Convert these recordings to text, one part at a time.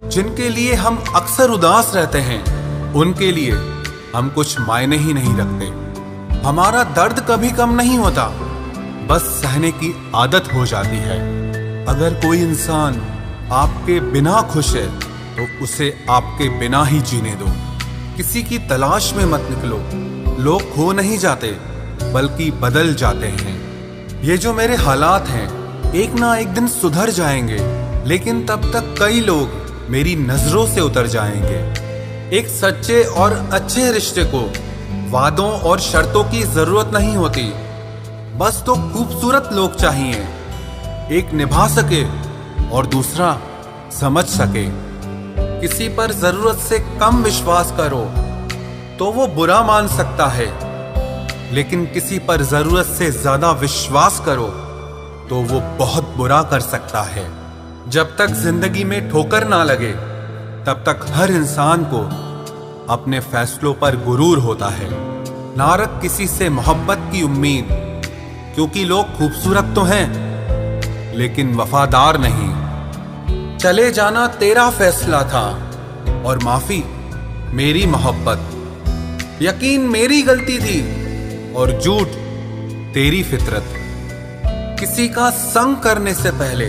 जिनके लिए हम अक्सर उदास रहते हैं, उनके लिए हम कुछ मायने ही नहीं रखते। हमारा दर्द कभी कम नहीं होता, बस सहने की आदत हो जाती है। अगर कोई इंसान आपके बिना खुश है तो उसे आपके बिना ही जीने दो। किसी की तलाश में मत निकलो। लोग खो नहीं जाते बल्कि बदल जाते हैं। ये जो मेरे हालात हैं एक ना एक दिन सुधर जाएंगे, लेकिन तब तक कई लोग मेरी नजरों से उतर जाएंगे। एक सच्चे और अच्छे रिश्ते को वादों और शर्तों की जरूरत नहीं होती, बस तो खूबसूरत लोग चाहिए। एक निभा सके और दूसरा समझ सके। किसी पर जरूरत से कम विश्वास करो तो वो बुरा मान सकता है, लेकिन किसी पर जरूरत से ज्यादा विश्वास करो तो वो बहुत बुरा कर सकता है। जब तक जिंदगी में ठोकर ना लगे तब तक हर इंसान को अपने फैसलों पर गुरूर होता है। ना रख किसी से मोहब्बत की उम्मीद, क्योंकि लोग खूबसूरत तो हैं लेकिन वफादार नहीं। चले जाना तेरा फैसला था और माफी मेरी मोहब्बत। यकीन मेरी गलती थी और झूठ तेरी फितरत। किसी का संग करने से पहले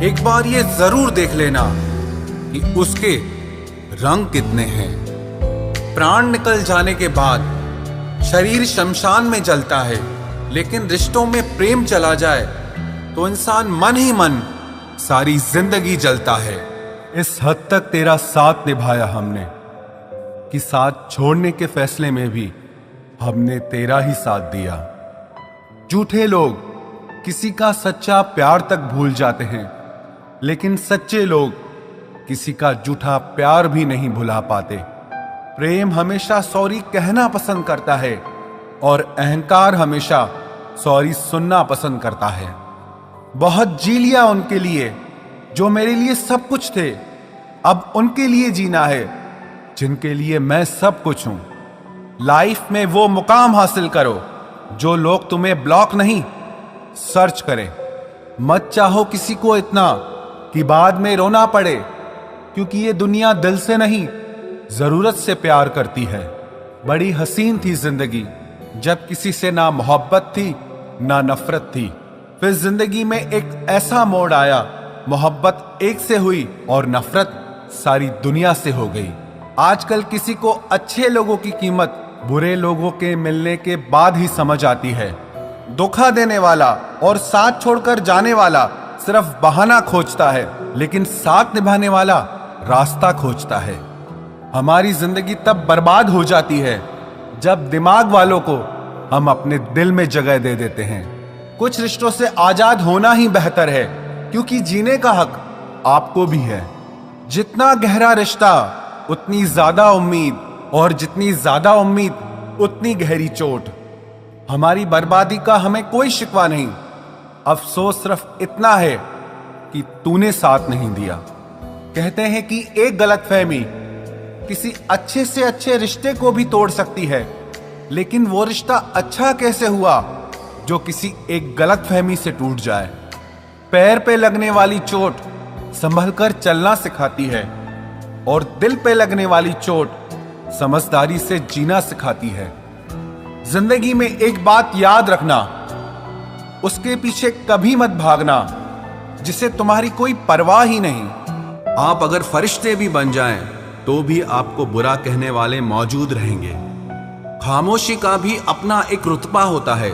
एक बार ये जरूर देख लेना कि उसके रंग कितने हैं। प्राण निकल जाने के बाद शरीर शमशान में जलता है, लेकिन रिश्तों में प्रेम चला जाए तो इंसान मन ही मन सारी जिंदगी जलता है। इस हद तक तेरा साथ निभाया हमने कि साथ छोड़ने के फैसले में भी हमने तेरा ही साथ दिया। झूठे लोग किसी का सच्चा प्यार तक भूल जाते हैं, लेकिन सच्चे लोग किसी का झूठा प्यार भी नहीं भुला पाते। प्रेम हमेशा सॉरी कहना पसंद करता है और अहंकार हमेशा सॉरी सुनना पसंद करता है। बहुत जी लिया उनके लिए जो मेरे लिए सब कुछ थे, अब उनके लिए जीना है जिनके लिए मैं सब कुछ हूं। लाइफ में वो मुकाम हासिल करो जो लोग तुम्हें ब्लॉक नहीं सर्च करें। मत चाहो किसी को इतना कि बाद में रोना पड़े, क्योंकि ये दुनिया दिल से नहीं जरूरत से प्यार करती है। बड़ी हसीन थी जिंदगी जब किसी से ना मोहब्बत थी ना नफरत थी। फिर जिंदगी में एक ऐसा मोड़ आया, मोहब्बत एक से हुई और नफरत सारी दुनिया से हो गई। आजकल किसी को अच्छे लोगों की कीमत बुरे लोगों के मिलने के बाद ही समझ आती है। धोखा देने वाला और साथ छोड़कर जाने वाला सिर्फ बहाना खोजता है, लेकिन साथ निभाने वाला रास्ता खोजता है। हमारी जिंदगी तब बर्बाद हो जाती है जब दिमाग वालों को हम अपने दिल में जगह दे देते हैं। कुछ रिश्तों से आजाद होना ही बेहतर है, क्योंकि जीने का हक आपको भी है। जितना गहरा रिश्ता उतनी ज्यादा उम्मीद, और जितनी ज्यादा उम्मीद उतनी गहरी चोट। हमारी बर्बादी का हमें कोई शिकवा नहीं, अफसोस सिर्फ इतना है कि तूने साथ नहीं दिया। कहते हैं कि एक गलतफहमी किसी अच्छे से अच्छे रिश्ते को भी तोड़ सकती है, लेकिन वो रिश्ता अच्छा कैसे हुआ जो किसी एक गलतफहमी से टूट जाए। पैर पे लगने वाली चोट संभल कर चलना सिखाती है, और दिल पे लगने वाली चोट समझदारी से जीना सिखाती है। जिंदगी में एक बात याद रखना, उसके पीछे कभी मत भागना जिसे तुम्हारी कोई परवाह ही नहीं। आप अगर फरिश्ते भी बन जाएं तो भी आपको बुरा कहने वाले मौजूद रहेंगे। खामोशी का भी अपना एक रुतबा होता है,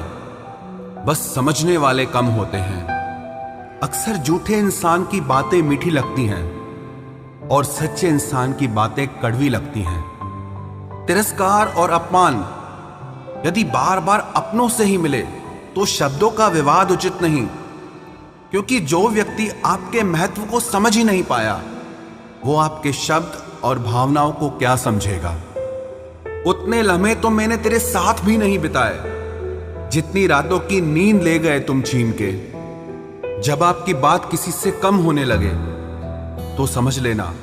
बस समझने वाले कम होते हैं। अक्सर झूठे इंसान की बातें मीठी लगती हैं और सच्चे इंसान की बातें कड़वी लगती हैं। तिरस्कार और अपमान यदि बार बार अपनों से ही मिले तो शब्दों का विवाद उचित नहीं, क्योंकि जो व्यक्ति आपके महत्व को समझ ही नहीं पाया वो आपके शब्द और भावनाओं को क्या समझेगा। उतने लम्हे तो मैंने तेरे साथ भी नहीं बिताए जितनी रातों की नींद ले गए तुम छीन के। जब आपकी बात किसी से कम होने लगे तो समझ लेना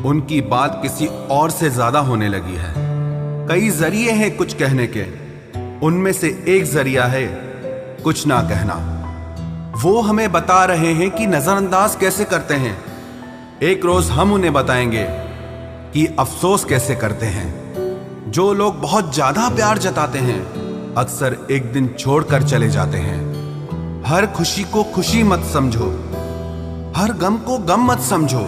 उनकी बात किसी और से ज्यादा होने लगी है। कई जरिए हैं कुछ कहने के, उनमें से एक जरिया है कुछ ना कहना। वो हमें बता रहे हैं कि नजरअंदाज कैसे करते हैं, एक रोज हम उन्हें बताएंगे कि अफसोस कैसे करते हैं। जो लोग बहुत ज्यादा प्यार जताते हैं अक्सर एक दिन छोड़कर चले जाते हैं। हर खुशी को खुशी मत समझो, हर गम को गम मत समझो।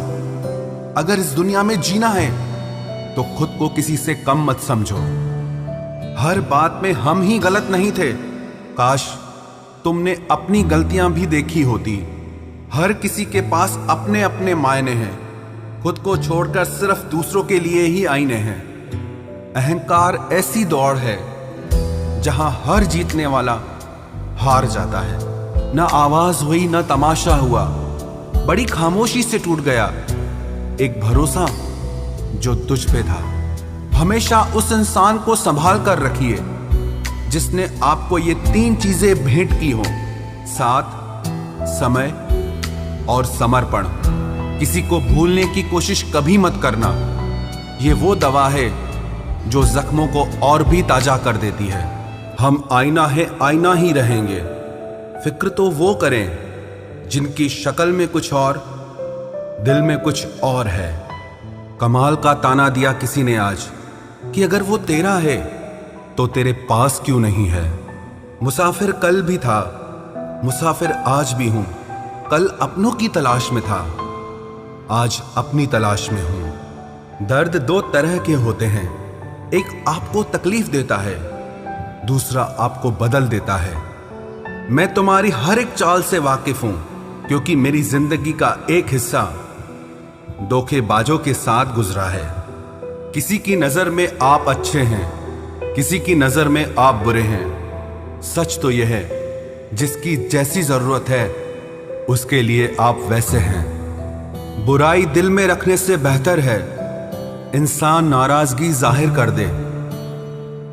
अगर इस दुनिया में जीना है तो खुद को किसी से कम मत समझो। हर बात में हम ही गलत नहीं थे, काश तुमने अपनी गलतियां भी देखी होती। हर किसी के पास अपने अपने मायने हैं, खुद को छोड़कर सिर्फ दूसरों के लिए ही आईने हैं। अहंकार ऐसी दौड़ है जहां हर जीतने वाला हार जाता है। न आवाज हुई न तमाशा हुआ, बड़ी खामोशी से टूट गया एक भरोसा जो तुझ पे था। हमेशा उस इंसान को संभाल कर रखिए जिसने आपको ये 3 चीजें भेंट की हो, साथ, समय और समर्पण। किसी को भूलने की कोशिश कभी मत करना, ये वो दवा है जो जख्मों को और भी ताजा कर देती है। हम आईना है, आईना ही रहेंगे। फिक्र तो वो करें जिनकी शक्ल में कुछ और, दिल में कुछ और है। कमाल का ताना दिया किसी ने आज कि अगर वो तेरा है तो तेरे पास क्यों नहीं है। मुसाफिर कल भी था, मुसाफिर आज भी हूं। कल अपनों की तलाश में था, आज अपनी तलाश में हूं। दर्द 2 तरह के होते हैं, एक आपको तकलीफ देता है, दूसरा आपको बदल देता है। मैं तुम्हारी हर एक चाल से वाकिफ हूं क्योंकि मेरी जिंदगी का एक हिस्सा धोखेबाजों के साथ गुजरा है। किसी की नजर में आप अच्छे हैं, किसी की नजर में आप बुरे हैं। सच तो यह है जिसकी जैसी जरूरत है उसके लिए आप वैसे हैं। बुराई दिल में रखने से बेहतर है इंसान नाराजगी जाहिर कर दे।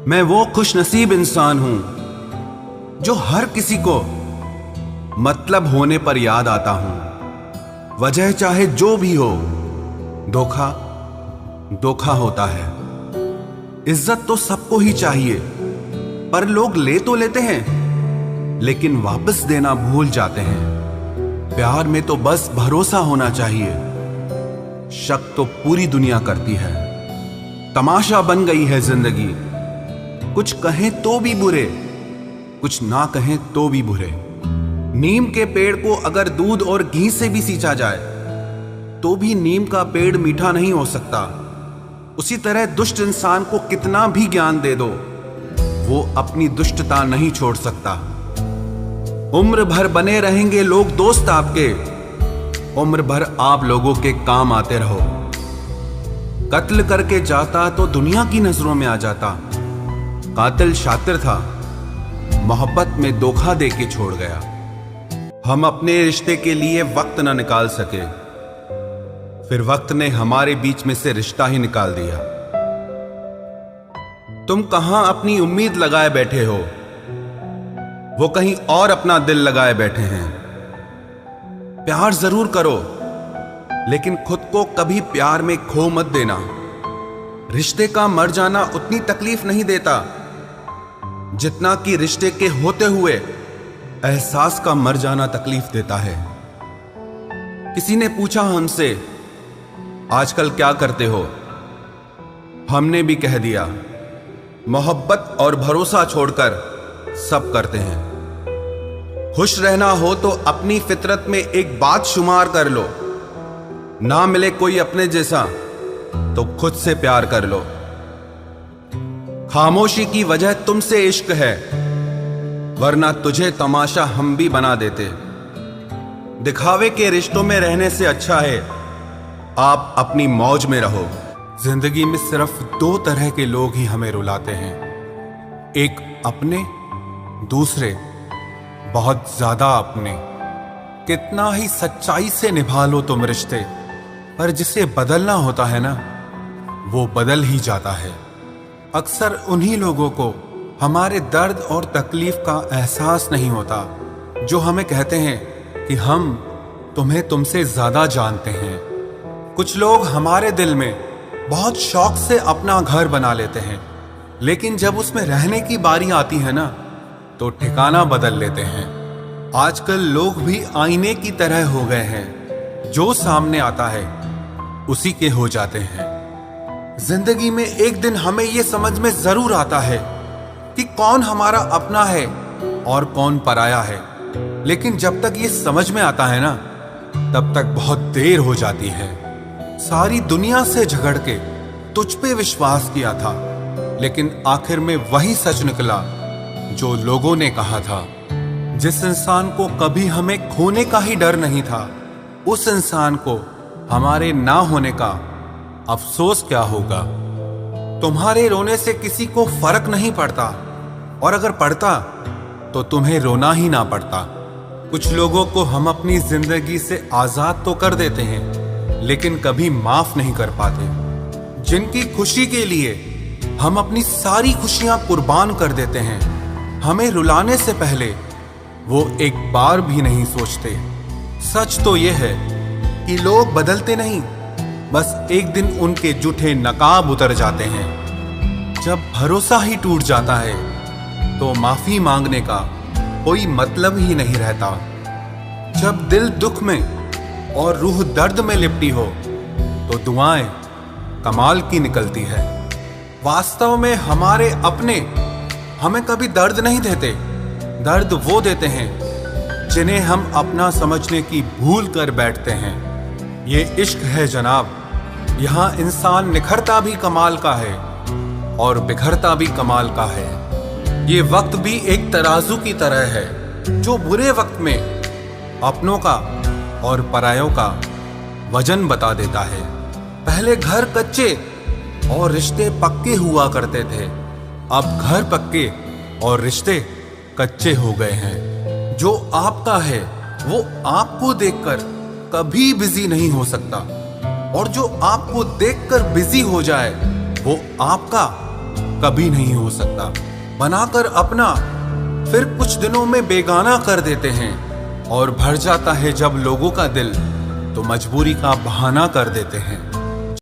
मैं वो खुशनसीब इंसान हूं जो हर किसी को मतलब होने पर याद आता हूं। वजह चाहे जो भी हो, धोखा धोखा होता है। इज्जत तो सबको ही चाहिए, पर लोग ले तो लेते हैं लेकिन वापस देना भूल जाते हैं। प्यार में तो बस भरोसा होना चाहिए, शक तो पूरी दुनिया करती है। तमाशा बन गई है जिंदगी, कुछ कहें तो भी बुरे, कुछ ना कहें तो भी बुरे। नीम के पेड़ को अगर दूध और घी से भी सींचा जाए तो भी नीम का पेड़ मीठा नहीं हो सकता। उसी तरह दुष्ट इंसान को कितना भी ज्ञान दे दो, वो अपनी दुष्टता नहीं छोड़ सकता। उम्र भर बने रहेंगे लोग दोस्त आपके, उम्र भर आप लोगों के काम आते रहो। कत्ल करके जाता तो दुनिया की नजरों में आ जाता। कातिल शातिर था, मोहब्बत में धोखा दे के छोड़ गया। हम अपने रिश्ते के लिए वक्त न निकाल सके, फिर वक्त ने हमारे बीच में से रिश्ता ही निकाल दिया। तुम कहां अपनी उम्मीद लगाए बैठे हो, वो कहीं और अपना दिल लगाए बैठे हैं। प्यार जरूर करो लेकिन खुद को कभी प्यार में खो मत देना। रिश्ते का मर जाना उतनी तकलीफ नहीं देता जितना कि रिश्ते के होते हुए एहसास का मर जाना तकलीफ देता है। किसी ने पूछा हमसे आजकल क्या करते हो, हमने भी कह दिया मोहब्बत और भरोसा छोड़कर सब करते हैं। खुश रहना हो तो अपनी फितरत में एक बात शुमार कर लो, ना मिले कोई अपने जैसा तो खुद से प्यार कर लो। खामोशी की वजह तुमसे इश्क है, वरना तुझे तमाशा हम भी बना देते। दिखावे के रिश्तों में रहने से अच्छा है आप अपनी मौज में रहो। जिंदगी में सिर्फ 2 तरह के लोग ही हमें रुलाते हैं, एक अपने, दूसरे बहुत ज्यादा अपने। कितना ही सच्चाई से निभा लो तुम रिश्ते, पर जिसे बदलना होता है ना, वो बदल ही जाता है। अक्सर उन्हीं लोगों को हमारे दर्द और तकलीफ का एहसास नहीं होता जो हमें कहते हैं कि हम तुम्हें तुमसे ज्यादा जानते हैं। कुछ लोग हमारे दिल में बहुत शौक से अपना घर बना लेते हैं, लेकिन जब उसमें रहने की बारी आती है ना तो ठिकाना बदल लेते हैं। आजकल लोग भी आईने की तरह हो गए हैं, जो सामने आता है उसी के हो जाते हैं। जिंदगी में एक दिन हमें यह समझ में जरूर आता है कि कौन हमारा अपना है और कौन पराया है, लेकिन जब तक ये समझ में आता है ना, तब तक बहुत देर हो जाती है। सारी दुनिया से झगड़ के तुझ पे विश्वास किया था, लेकिन आखिर में वही सच निकला जो लोगों ने कहा था। जिस इंसान को कभी हमें खोने का ही डर नहीं था, उस इंसान को हमारे ना होने का अफसोस क्या होगा। तुम्हारे रोने से किसी को फर्क नहीं पड़ता, और अगर पड़ता तो तुम्हें रोना ही ना पड़ता। कुछ लोगों को हम अपनी जिंदगी से आजाद तो कर देते हैं, लेकिन कभी माफ नहीं कर पाते। जिनकी खुशी के लिए हम अपनी सारी खुशियां कुर्बान कर देते हैं, हमें रुलाने से पहले वो एक बार भी नहीं सोचते। सच तो ये है कि लोग बदलते नहीं, बस एक दिन उनके जूठे नकाब उतर जाते हैं। जब भरोसा ही टूट जाता है तो माफी मांगने का कोई मतलब ही नहीं रहता। जब दिल दुख में और रूह दर्द में लिपटी हो तो दुआएं कमाल की निकलती है। वास्तव में हमारे अपने हमें कभी दर्द नहीं देते, दर्द वो देते हैं जिन्हें हम अपना समझने की भूल कर बैठते हैं। ये इश्क है जनाब, यहाँ इंसान निखरता भी कमाल का है और बिखरता भी कमाल का है। ये वक्त भी एक तराजू की तरह है, जो बुरे वक्त में अपनों का और परायों का वजन बता देता है। पहले घर कच्चे और रिश्ते पक्के हुआ करते थे, अब घर पक्के और रिश्ते कच्चे हो गए हैं। जो आपका है वो आपको देखकर कभी बिजी नहीं हो सकता, और जो आपको देखकर बिजी हो जाए वो आपका कभी नहीं हो सकता। बनाकर अपना फिर कुछ दिनों में बेगाना कर देते हैं, और भर जाता है जब लोगों का दिल तो मजबूरी का बहाना कर देते हैं।